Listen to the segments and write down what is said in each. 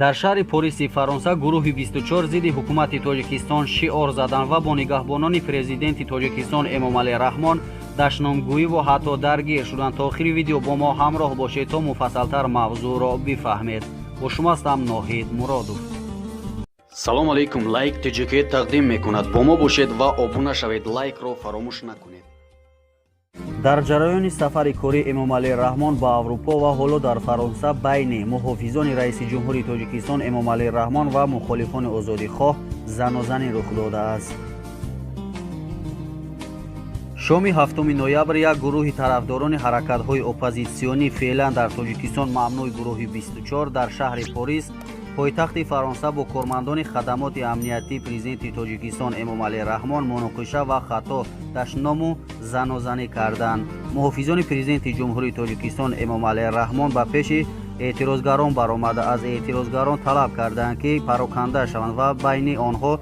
дар шаҳри Пориси Фаронса гурӯҳи 24 зидди ҳукумати Тоҷикистон шиор задан ва бо нигоҳбонони президенти Тоҷикистон Эмомалӣ Раҳмон даштномгӯӣ ва ҳатто даргир шуданд. То охири видео бо мо ҳамроҳ бошед то муфассалтар мавзӯъро бифаҳмед. бо шумо ҳастам Ноҳид Муродов. салом алайкум. лайк TGK тақдим мекунад. бо мо бошед ва обуна шавед. лайкро фаромӯш накунед. дар ҷараёни сафари корӣ Эмомалӣ Раҳмон ба Аврупо ва ҳоло дар Фаронса байни муҳофизони раиси ҷумҳури Тоҷикистон Эмомалӣ Раҳмон ва мухолифони озодихоҳ занозанӣ рух додааст. шоми 7 ноябр як гурӯҳи тарафдорони ҳаракатҳои оппозитсионӣ феълан дар Тоҷикистон маъмнӯи гурӯҳи 24 дар шаҳри Порис пойтахти Фаронса бо кормандони хадамоти амниятии президенти Тоҷикистон Эмомалӣ Раҳмон муноқиша ва хато даштному занозанӣ карданд. муҳофизони президенти ҷумҳури Тоҷикистон Эмомалӣ Раҳмон ба пеши эътирозгарон баромада аз эътирозгарон талаб карданд ки пароканда шаванд ва байни онҳо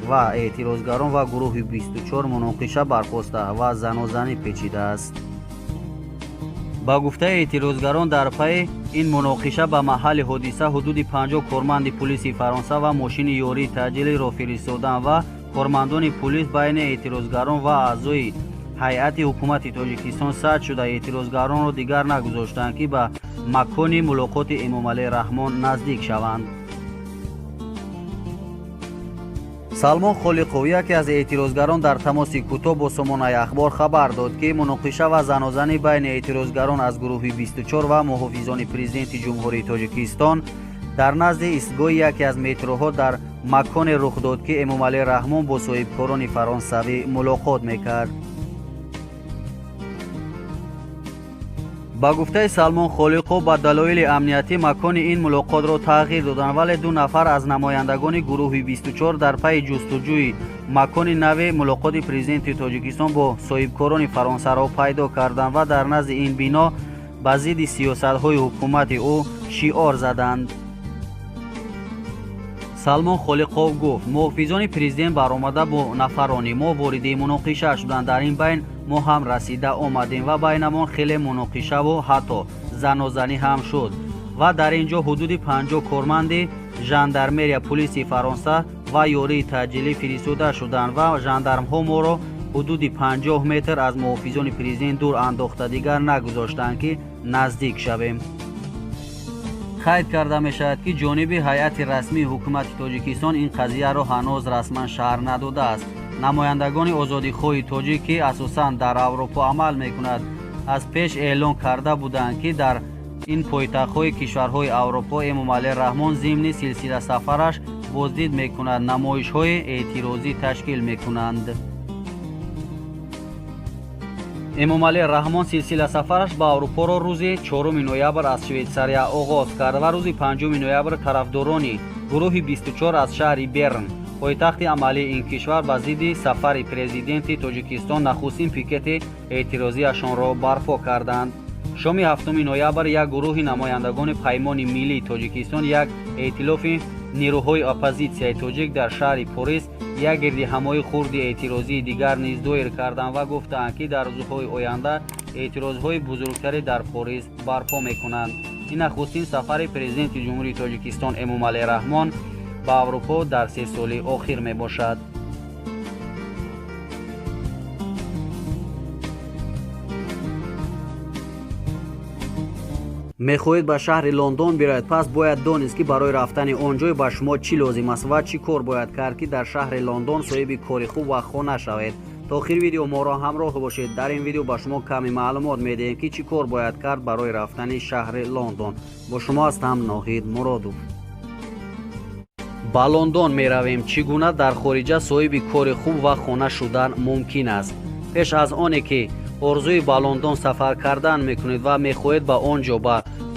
ва эътирозгарон ва гурӯҳи 24 муноқиша бархоста ва занозанӣ печидааст. ба гуфтаи эътирозгарон дар пайи ин муноқиша ба маҳалли ҳодиса ҳудуди 50 корманди пулиси Фаронса ва мошини ёрии таъҷилиро фиристоданд ва кормандони пулис байни эътирозгарон ва аъзои ҳайати ҳукумати Тоҷикистон сад шуда эътирозгаронро дигар нагузоштанд ки ба макони мулоқоти Эмомалӣ Раҳмон наздик шаванд. Салмон Холиқов, яке аз эътирозгарон, дар тамоси кӯтоҳ бо Сомонаи Ахбор хабар дод ки муноқиша ва занозанӣ байни эътирозгарон аз гурӯҳи 24 ва муҳофизони президенти ҷумҳурии Тоҷикистон дар назди истгоҳи яке аз метроҳо дар маконе рух дод ки Эмомалӣ Раҳмон бо соҳибкорони фаронсавӣ мулоқот мекард. ба гуфтаи Салмон Холиқов, ба далоили амниятӣ макони ин мулоқотро тағйир доданд, вале ду нафар аз намояндагони гурӯҳи 24 дар пайи ҷустуҷӯи макони нави мулоқоти президенти Тоҷикистон бо соҳибкорони фаронсаро пайдо карданд ва дар назди ин бино ба зидди сиёсатҳои ҳукумати ӯ шиор заданд. Салмон Холиқов гуфт: муҳофизони президент баромада бо нафарони мо вориди муноқиша шуданд. Дар ин байн мо ҳам расида омадем ва байнамон хеле муноқишаву ҳатто занозанӣ ҳам шуд ва дар ин ҷо ҳудуди 50 корманди жандармерия пулиси Фаронса ва ёрии таъҷилӣ фиристода шуданд ва жандармҳо моро ҳудуди 50 метр аз муҳофизони президент дур андохта дигар нагузоштанд ки наздик шавем. қайд карда мешавад ки ҷониби ҳайати расмии ҳукумати Тоҷикистон ин қазияро ҳанӯз расман шаҳр надодааст. намояндагони озодихоҳи тоҷик ки асосан дар Аврупо амал мекунад аз пеш эълон карда буданд ки дар ин пойтахтҳои кишварҳои Аврупо Эмомалӣ Раҳмон зимни силсила сафараш боздид мекунад, намоишҳои эътирозӣ ташкил мекунанд. Эмомалӣ Раҳмон силсила сафараш ба Аврупоро рӯзи 4 ноябр аз Швейтсария оғоз кард ва рӯзи 5 ноябр тарафдорони гурӯҳи 24 аз шаҳри Берн, пойтахти амалии ин кишвар, ба зидди сафари президенти Тоҷикистон нахустин пикети эътирозиашонро барпо карданд. шоми 7 ноябр як гурӯҳи намояндагони паймони миллии Тоҷикистон, як эътилофи нирӯҳои оппозитсияи тоҷик дар шаҳри Порис як гирдиҳамои хурди эътирозии дигар низ доир карданд ва гуфтанд ки дар рӯзҳои оянда эътирозҳои бузургтаре дар Порис барпо мекунанд. ин нахустин сафари президенти ҷумҳурии Тоҷикистон Эмомалӣ Раҳмон ба Аврупо дар 3 соли охир мебошад. мехоҳед ба шаҳри Лондон бироед, пас бояд донист ки барои рафтани он ҷой ба шумо чӣ лозим аст ва чӣ кор бояд кард ки дар шаҳри Лондон соҳиби кори хуб ва хона шавед. то охири видео моро ҳамроҳ бошед. дар ин видео ба шумо каме маълумот медиҳем ки чӣ кор бояд кард барои рафтани шаҳри Лондон. бо шумо ҳастам Ноҳид Муродов. ба Лондон меравем. чӣ гуна дар хориҷа соҳиби кори хуб ва хона шудан мумкин аст? пеш аз оне ки орзуи ба Лондон сафар кардан мекунед ва мехоҳед ба он ҷо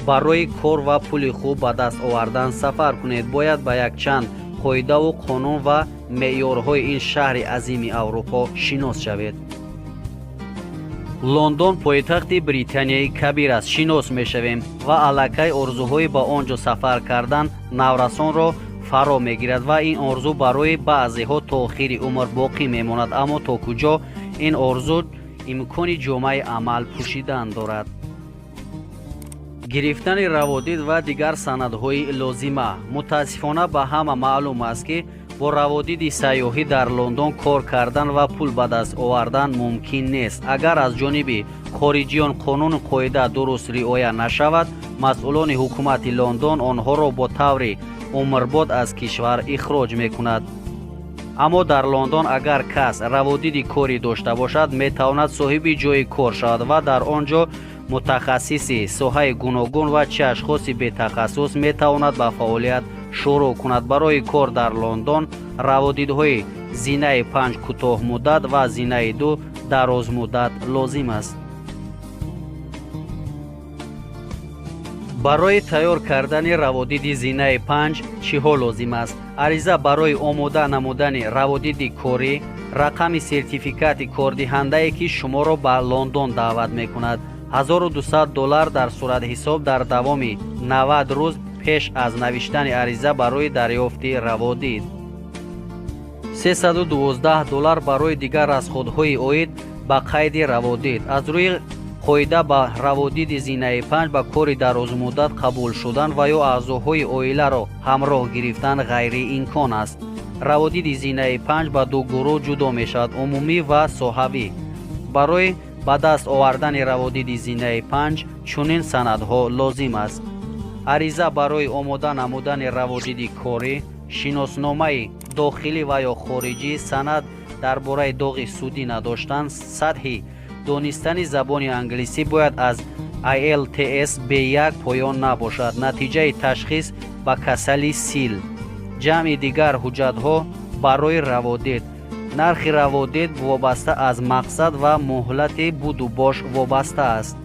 барои кор ва пули хуб ба даст овардан сафар кунед, бояд ба якчанд қоидаву қонун ва меъёрҳои ин шаҳри азими Аврупо шинос шавед. Лондон пойтахти Британияи кабир аст, шинос мешавем ва аллакай орзуҳои ба он ҷо сафар кардан наврасонро фаро мегирад ва ин орзу барои баъзеҳо то охири умр боқӣ мемонад, аммо то куҷо ин орзу имкони ҷомаи амал пӯшидан дорад. гирифтани раводид ва дигар санадҳои лозима. мутаассифона ба ҳама маълум аст ки бо раводиди сайёҳӣ дар лондон кор кардан ва пул ба даст овардан мумкин нест. агар аз ҷониби хориҷиён қонуни қоида дуруст риоя нашавад, масъулони ҳукумати лондон онҳоро бо таври умрбод аз кишвар ихроҷ мекунад. аммо дар лондон агар кас раводиди корӣ дошта бошад, метавонад соҳиби ҷойи кор шавад ва дар он ҷо мутахассиси соҳаи гуногун ва чӣ ашхоси бетахассус метавонад ба фаъолият шурӯъ кунад. барои кор дар лондон раводидҳои зинаи 5 кӯтоҳмуддат ва зинаи 2 дарозмуддат лозим аст. барои тайёр кардани раводиди зинаи 5 чиҳо лозим аст? ариза барои омода намудани раводиди корӣ, рақами сертификати кордиҳандае ки шуморо ба лондон даъват мекунад, $1200 дар суратҳисоб дар давоми 90 рӯз пеш аз навиштани ариза барои дарёфти раводид, $312 барои дигар расходҳои оид ба қайди раводид. аз рӯи қоида ба раводиди зинаи 5 ба кори дарозмуддат қабул шудан ва ё аъзоҳои оиларо ҳамроҳ гирифтан ғайриимкон аст. раводиди зинаи 5 ба ду гурӯҳ ҷудо мешавад: умумӣ ва соҳавӣ. барои ба даст овардани раводиди зинаи 5 чунин санадҳо лозим аст: ариза барои омода намудани раводиди корӣ, шиносномаи дохилӣ ва ё хориҷӣ, санад дар бораи доғи судӣ надоштан, сатҳи донистани забони англисӣ бояд аз IELTS B1 поён набошад, натиҷаи ташхис ба касали сил, ҷамъи дигар ҳуҷҷатҳо барои раводид. нархи раводид вобаста аз мақсад ва муҳлати буду бош вобаста аст.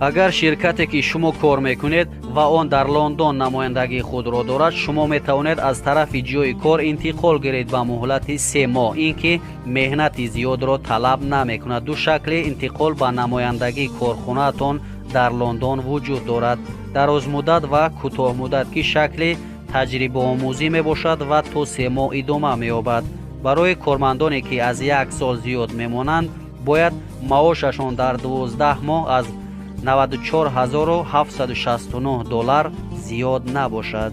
агар ширкате ки шумо кор мекунед ва он дар лондон намояндагии худро дорад, шумо метавонед аз тарафи ҷойи кор интиқол гиред ба муҳлати 3 моҳ, ин ки меҳнати зиёдро талаб намекунад. ду шакли интиқол ба намояндагии корхонаатон дар лондон вуҷуд дорад: дарозмуддат ва кӯтоҳмуддат, ки шакли таҷрибаомӯзӣ мебошад ва то 3 моҳ идома меёбад. барои кормандоне ки аз 1 сол зиёд мемонанд, бояд маошашон дар 12 моҳ аз $94769 зиёд набошад.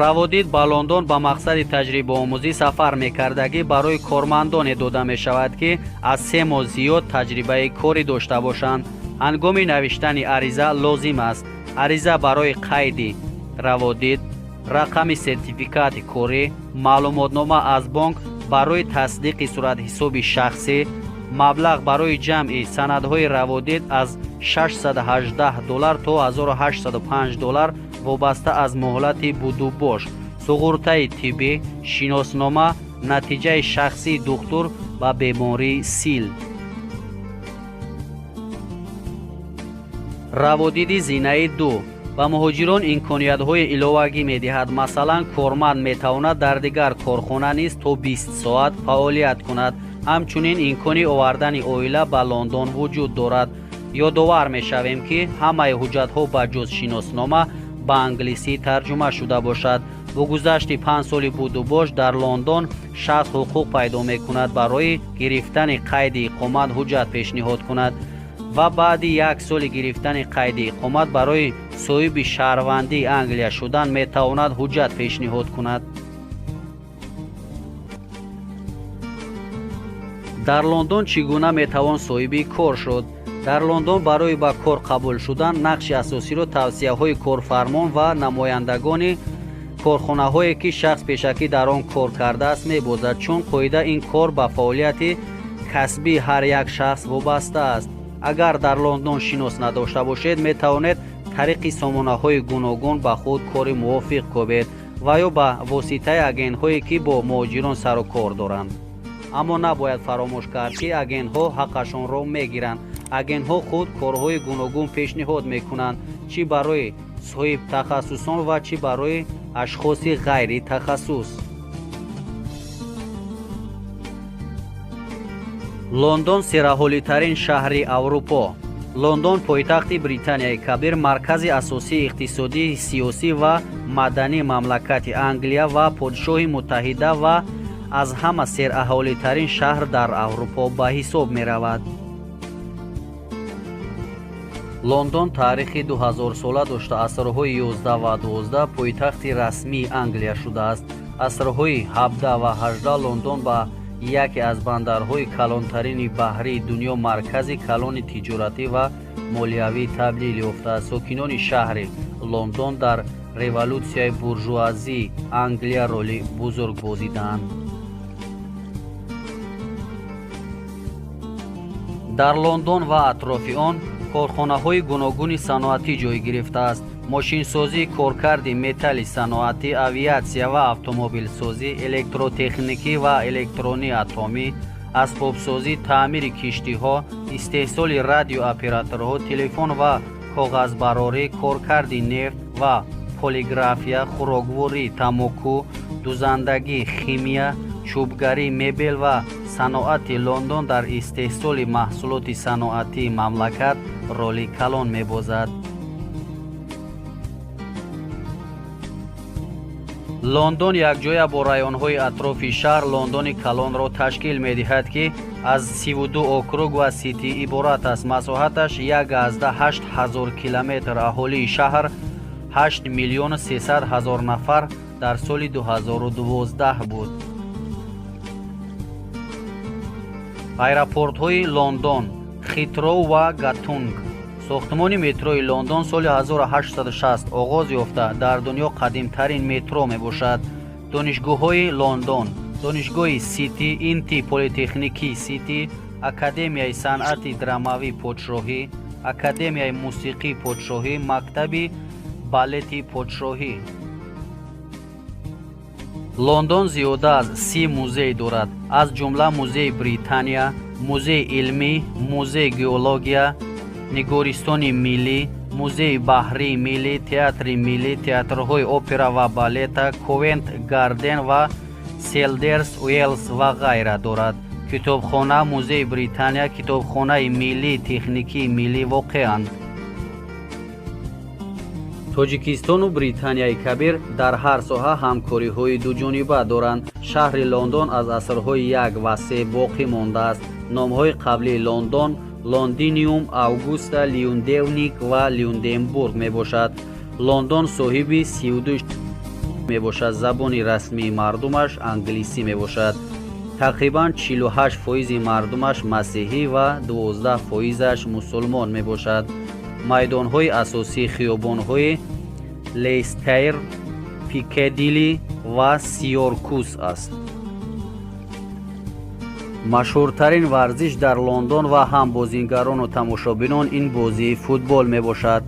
раводид ба лондон ба мақсади таҷрибаомӯзӣ сафар мекардагӣ барои кормандоне дода мешавад ки аз 3 моҳ зиёд таҷрибаи корӣ дошта бошанд. ҳангоми навиштани ариза лозим аст: ариза барои қайди раводид, рақами сертификати корӣ, маълумотнома аз бонк барои тасдиқи суратҳисоби шахсӣ, маблағ барои ҷамъи санадҳои раводид аз $618 то $1805 вобаста аз муҳлати буду бош, суғуртаи тиббӣ, шиноснома, натиҷаи шахсии духтур ба бемории сил. раводиди зинаи 2 ба муҳоҷирон имкониятҳои иловагӣ медиҳад. масалан, корманд метавонад дар дигар корхона низ то 20 соат фаъолият кунад. ҳамчунин имкони овардани оила ба лондон вуҷуд дорад. ёдовар мешавем ки ҳамаи ҳуҷҷатҳо ба ҷуз шиноснома ба англисӣ тарҷума шуда бошад. бо гузашти 5 соли будубош дар лондон шахс ҳуқуқ пайдо мекунад барои гирифтани қайди иқомат ҳуҷҷат пешниҳод кунад ва баъди 1 соли гирифтани қайди иқомат барои соҳиби шаҳрвандии Англия шудан метавонад ҳуҷҷат пешниҳод кунад. дар лондон чӣ гуна метавон соҳиби кор шуд? дар лондон барои ба кор қабул шудан нақши асосиро тавсияҳои корфармон ва намояндагони корхонаҳое ки шахс пешакӣ дар он кор кардааст мебозад, чун қоида ин кор ба фаъолияти касбии ҳар як шахс вобаста аст. агар дар лондон шинос надошта бошед, метавонед тариқи сомонаҳои гуногун ба худ кори мувофиқ кобед ва ё ба воситаи агентҳое ки бо муҳоҷирон сару кор доранд. аммо набояд фаромӯш кард ки агентҳо ҳаққашонро мегиранд. агентҳо худ корҳои гуногун пешниҳод мекунанд, чӣ барои соҳибтахассусон ва чӣ барои ашхоси ғайри тахассус. лондон сераҳолитарин шаҳри аврупо. лондон пойтахти британияи кабир, маркази асосии иқтисодӣ, сиёсӣ ва мадании мамлакати Англия ва Подшоҳи Муттаҳида ва аз ҳама сераҳолитарин шаҳр дар аврупо ба ҳисоб меравад. лондон таърихи 2000сола дошта асрҳои 11 ва 12 пойтахти расмии Англия шудааст. асрҳои 17 ва 18 лондон ба яке аз бандарҳои калонтарини баҳрии дунё маркази калони тиҷоратӣ ва молиявӣ табдил ёфтааст. сокинони шаҳри лондон дар революсияи буржуазии Англия роли бузург бозиданд. дар лондон ва атрофи он корхонаҳои гуногуни саноатӣ ҷой гирифтааст. мошинсозӣ, коркарди металли саноатӣ, авиатсия ва автомобилсозӣ, электротехникӣ ва электронии атомӣ, асбобсозӣ, таъмири киштиҳо, истеҳсоли радиооператорҳо, телефон ва коғазбарорӣ, коркарди нефт ва полиграфия, хӯрокворӣ, тамоку, дузандагӣ, химия, чӯбгарӣ, мебел ва саноати Лондон дар истеҳсоли маҳсулоти саноатии мамлакат роли калон мебозад. лондон якҷоя бо районҳои атрофи шаҳр лондони калонро ташкил медиҳад, ки аз 32 округ ва ситӣ иборат аст. масоҳаташ 1,8 000 километр. аҳолии шаҳр 8 миллион 300 ҳазор нафар дар соли 2012 буд. аэропортҳои лондон, хитроу ва гатунг. сохтмони метрои лондон соли 1860 оғоз ёфта дар дунё қадимтарин метро мебошад. донишгоҳҳои лондон, донишгоҳи сити, инти политехникии сити, академияи санъати драмавӣ подшоҳӣ, академияи мусиқии подшоҳӣ, мактаби балети подшоҳӣ. лондон зиёда аз 30 музей дорад, аз ҷумла музеи британия, музеи илмӣ, музеи геология, нигористони миллӣ, музеи баҳрии миллӣ, театри миллӣ, театрҳои опера ва балета, ковент гарден ва селдерс уэллс ва ғайра дорад. китобхона, музеи британия, китобхонаи миллии техникии миллӣ воқеанд. тоҷикистону британияи кабир дар ҳар соҳа ҳамкориҳои дуҷониба доранд. шаҳри лондон аз асрҳои 1 ва 3 боқӣ мондааст. номҳои қаблии лондон лондиниум, августа, лиундевник ва лиунденбург мебошад. лондон соҳиби 32 мебошад. забони расмии мардумаш англисӣ мебошад. тақрибан 48% мардумаш масеҳӣ ва 12%аш мусулмон мебошад. майдонҳои асосии хиёбонҳои лейстейр, пикедили ва сиёркус аст. машҳуртарин варзиш дар лондон ва ҳам бозингарону тамошобинон ин бозии футбол мебошад.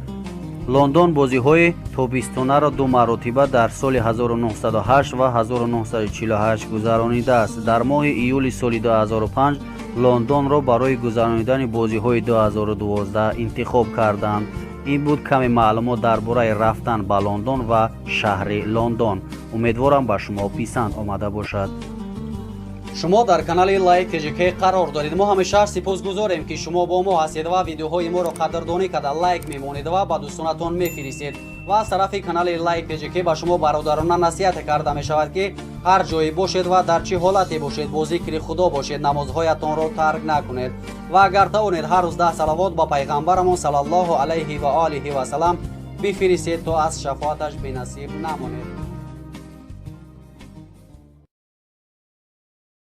лондон бозиҳои тобистонаро 2 маротиба дар соли 1908 ва 1948 гузаронидааст. дар моҳи июли соли 2005 лондонро барои гузаронидани бозиҳои 2012 интихоб карданд. ин буд каме маълумот дар бораи рафтан ба лондон ва шаҳри лондон. умедворам ба шумо писанд омада бошад. шумо дар канали Like TJK қарор доред. мо ҳамеша сипосгузорем ки шумо бо мо ҳастед ва видеоҳои моро қадрдонӣ карда лайк мемонед ва ба дӯстонатон мефиристед. ва аз тарафи канали Like TJK ба шумо бародарона насиҳат карда мешавад ки ҳар ҷое бошед ва дар чӣ ҳолате бошед бо зикри худо бошед, намозҳоятонро тарк накунед ва агар тавонед ҳар рӯз 10 салавот ба пайғамбарамон салаллоҳу алайҳи ва олиҳи ва салам бифиристед то аз шафоаташ бенасиб намонед.